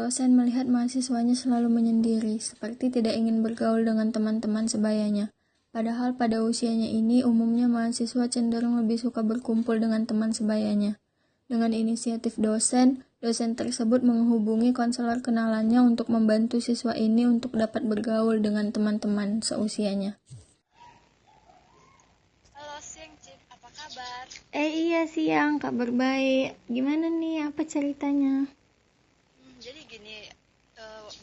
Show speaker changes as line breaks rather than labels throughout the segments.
dosen melihat mahasiswanya selalu menyendiri, seperti tidak ingin bergaul dengan teman-teman sebayanya. Padahal pada usianya ini, umumnya mahasiswa cenderung lebih suka berkumpul dengan teman sebayanya. Dengan inisiatif dosen tersebut menghubungi konselor kenalannya untuk membantu siswa ini untuk dapat bergaul dengan teman-teman seusianya.
Halo siang Cip, apa kabar?
Iya siang, kabar baik. Gimana nih, apa ceritanya?
Jadi gini,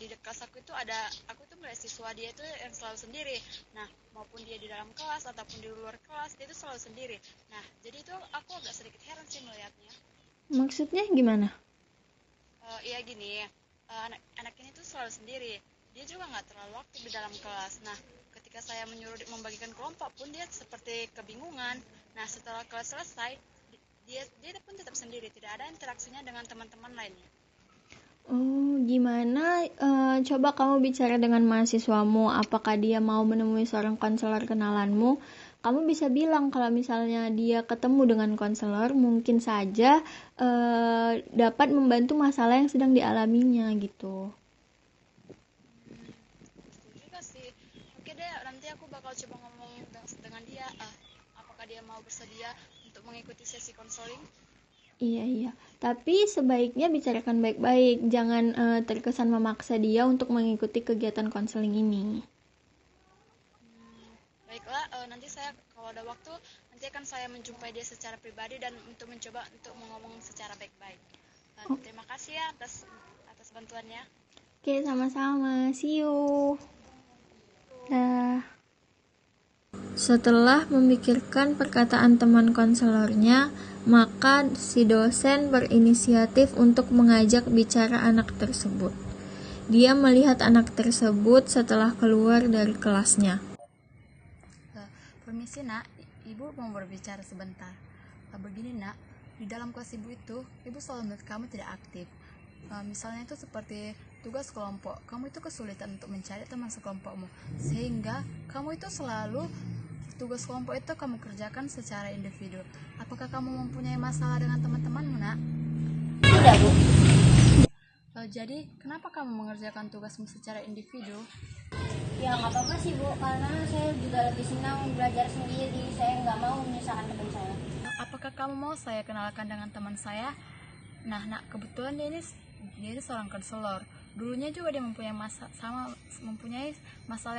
di kelas aku itu aku tuh melihat siswa dia itu yang selalu sendiri. Nah, maupun dia di dalam kelas ataupun di luar kelas, dia itu selalu sendiri. Nah, jadi itu aku agak sedikit heran sih melihatnya.
Maksudnya gimana?
Iya gini, anak ini tuh selalu sendiri. Dia juga nggak terlalu aktif di dalam kelas. Nah, ketika saya menyuruh membagikan kelompok pun dia seperti kebingungan. Nah, setelah kelas selesai, dia pun tetap sendiri, tidak ada interaksinya dengan teman-teman lainnya.
Oh, gimana? Coba kamu bicara dengan mahasiswamu, apakah dia mau menemui seorang konselor kenalanmu? Kamu bisa bilang kalau misalnya dia ketemu dengan konselor, mungkin saja dapat membantu masalah yang sedang dialaminya gitu.
Betul juga sih. Oke deh, nanti aku bakal coba ngomong dengan dia. Apakah dia mau bersedia untuk mengikuti sesi konseling?
Iya. Tapi sebaiknya bicarakan baik-baik, jangan terkesan memaksa dia untuk mengikuti kegiatan konseling ini.
Baiklah, nanti saya kalau ada waktu nanti akan saya menjumpai dia secara pribadi dan untuk mencoba untuk ngomong secara baik-baik. Terima kasih ya atas bantuannya.
Oke, sama-sama. See you. Dah. Setelah memikirkan perkataan teman konselornya, maka si dosen berinisiatif untuk mengajak bicara anak tersebut. Dia melihat anak tersebut setelah keluar dari kelasnya.
Permisi nak, ibu mau berbicara sebentar. Begini nak, di dalam kelas ibu itu, ibu selalu melihat kamu tidak aktif. Misalnya itu seperti tugas kelompok, kamu itu kesulitan untuk mencari teman sekelompokmu, sehingga kamu itu selalu tugas kelompok itu kamu kerjakan secara individu. Apakah kamu mempunyai masalah dengan teman-temanmu nak?
Tidak bu.
Jadi kenapa kamu mengerjakan tugasmu secara individu?
Ya nggak apa-apa sih bu, karena saya juga lebih senang belajar sendiri. Saya nggak mau menyusahkan teman saya.
Apakah kamu mau saya kenalkan dengan teman saya? Nah nak, kebetulan dia ini seorang konselor. Dulunya juga dia mempunyai masalah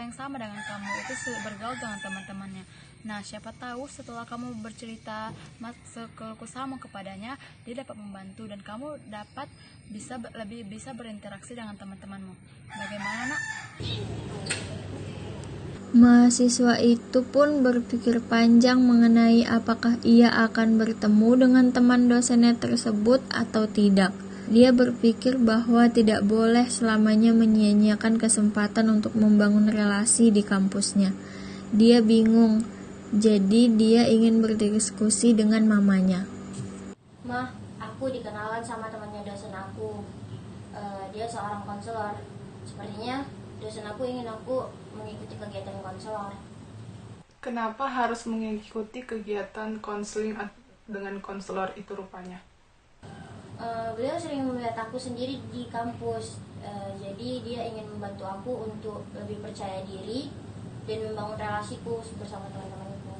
yang sama dengan kamu, itu bergaul dengan teman-temannya. Nah, siapa tahu setelah kamu bercerita keluh kesahmu kepadanya, dia dapat membantu dan kamu dapat lebih bisa berinteraksi dengan teman-temanmu. Bagaimana, nak?
Mahasiswa itu pun berpikir panjang mengenai apakah ia akan bertemu dengan teman dosennya tersebut atau tidak. Dia berpikir bahwa tidak boleh selamanya menyia-nyiakan kesempatan untuk membangun relasi di kampusnya. Dia bingung, jadi dia ingin berdiskusi dengan mamanya.
Mah, aku dikenalan sama temannya dosen aku. Dia seorang konselor. Sepertinya dosen aku ingin aku mengikuti kegiatan konselor.
Kenapa harus mengikuti kegiatan konseling dengan konselor itu rupanya?
Beliau sering melihat aku sendiri di kampus, jadi dia ingin membantu aku untuk lebih percaya diri dan membangun relasiku bersama teman-temanku.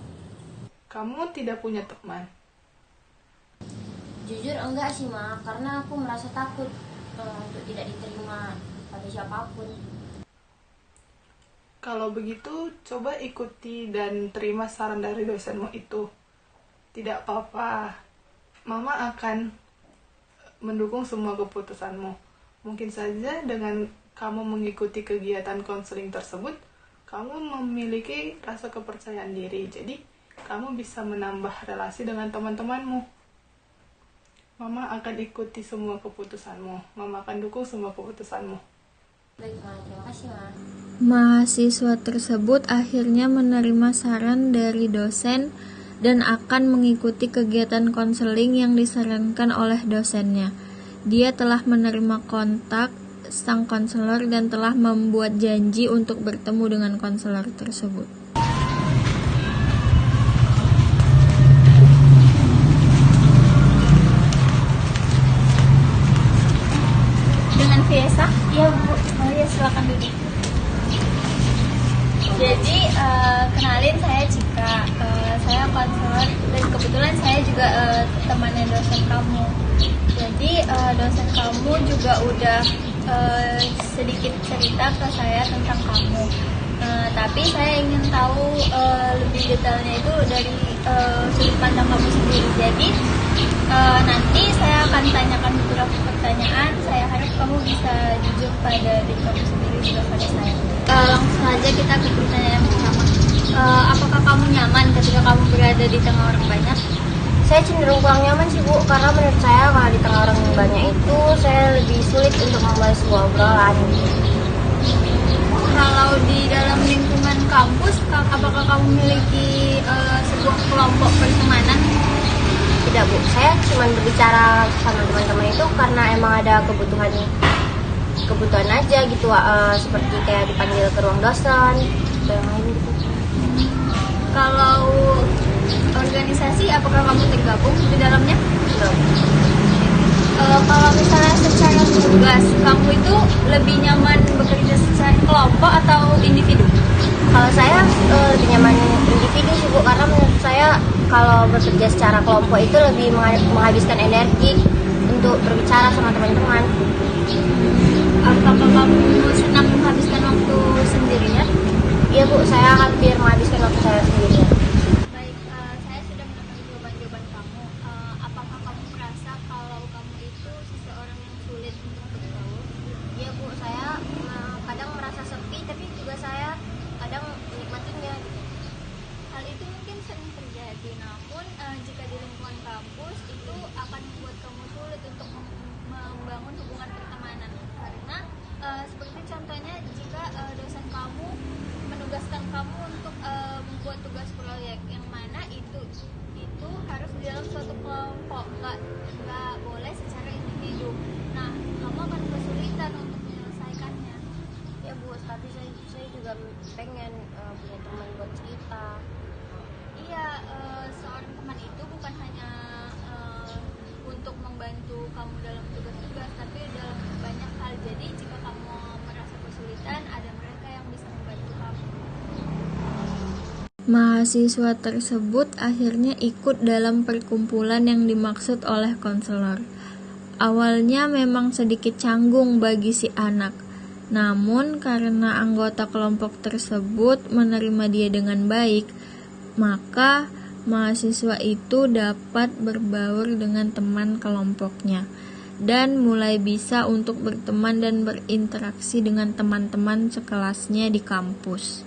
Kamu tidak punya teman?
Jujur enggak sih Ma, karena aku merasa takut untuk tidak diterima pada siapapun.
Kalau begitu, coba ikuti dan terima saran dari dosenmu itu. Tidak apa-apa, Mama akan mendukung semua keputusanmu. Mungkin saja dengan kamu mengikuti kegiatan konseling tersebut, kamu memiliki rasa kepercayaan diri. Jadi, kamu bisa menambah relasi dengan teman-temanmu. Mama akan ikuti semua keputusanmu. Mama akan dukung semua keputusanmu.
Baik Ma, terima kasih Ma.
Mahasiswa tersebut akhirnya menerima saran dari dosen dan akan mengikuti kegiatan konseling yang disarankan oleh dosennya. Dia telah menerima kontak sang konselor dan telah membuat janji untuk bertemu dengan konselor tersebut.
Dengan Fiesa
temannya dosen kamu. Jadi dosen kamu juga udah sedikit cerita ke saya tentang kamu. Tapi saya ingin tahu lebih detailnya itu dari sudut pandang kamu sendiri. Jadi nanti saya akan tanyakan beberapa pertanyaan. Saya harap kamu bisa jujur pada diri kamu sendiri juga pada saya. Langsung saja kita ke pertanyaan yang pertama. Apakah kamu nyaman ketika kamu berada di tengah orang banyak?
Saya cenderung kurang nyaman sih Bu, karena menurut saya kalau di tengah orang banyak itu saya lebih sulit untuk memulai sebuah obrolan.
Kalau di dalam lingkungan kampus, apakah kamu memiliki sebuah kelompok pertemanan?
Tidak Bu, saya cuma berbicara sama teman-teman itu karena emang ada kebutuhan aja gitu, seperti kayak dipanggil ke ruang dosen atau yang lain gitu.
Kalau organisasi, apakah kamu tergabung di dalamnya?
Belum.
Kalau misalnya secara tugas, kamu itu lebih nyaman bekerja secara kelompok atau individu?
Kalau saya lebih nyaman individu sih Bu, karena menurut saya kalau bekerja secara kelompok itu lebih menghabiskan energi untuk berbicara sama teman-teman.
Apakah kamu senang menghabiskan waktu sendirian?
Iya Bu, saya hampir menghabiskan waktu saya sendirian.
Baik, saya sudah mendengar jawaban-jawaban kamu. Apakah kamu merasa kalau kamu itu seseorang yang sulit untuk bergaul?
Iya Bu, saya kadang merasa sepi, tapi juga saya kadang menikmatinya gitu.
Hal itu mungkin sering terjadi, namun jika di lingkungan kampus itu akan membuat kamu sulit untuk membangun hubungan pertemanan. Karena seperti contohnya jika dosen kamu menugaskan kamu untuk membuat tugas proyek, yang mana itu harus di dalam suatu kelompok, nggak boleh secara individu. Nah, kamu akan kesulitan untuk menyelesaikannya.
Ya Bu, tapi saya juga pengen punya teman buat cerita.
Iya, seorang teman itu bukan hanya untuk membantu kamu dalam tugas-tugas, tapi dalam banyak hal. Jadi jika kamu merasa kesulitan, ada mereka yang bisa membantu kamu. Mahasiswa tersebut akhirnya ikut dalam perkumpulan yang dimaksud oleh konselor. Awalnya memang sedikit canggung bagi si anak, namun karena anggota kelompok tersebut menerima dia dengan baik, maka mahasiswa itu dapat berbaur dengan teman kelompoknya dan mulai bisa untuk berteman dan berinteraksi dengan teman-teman sekelasnya di kampus.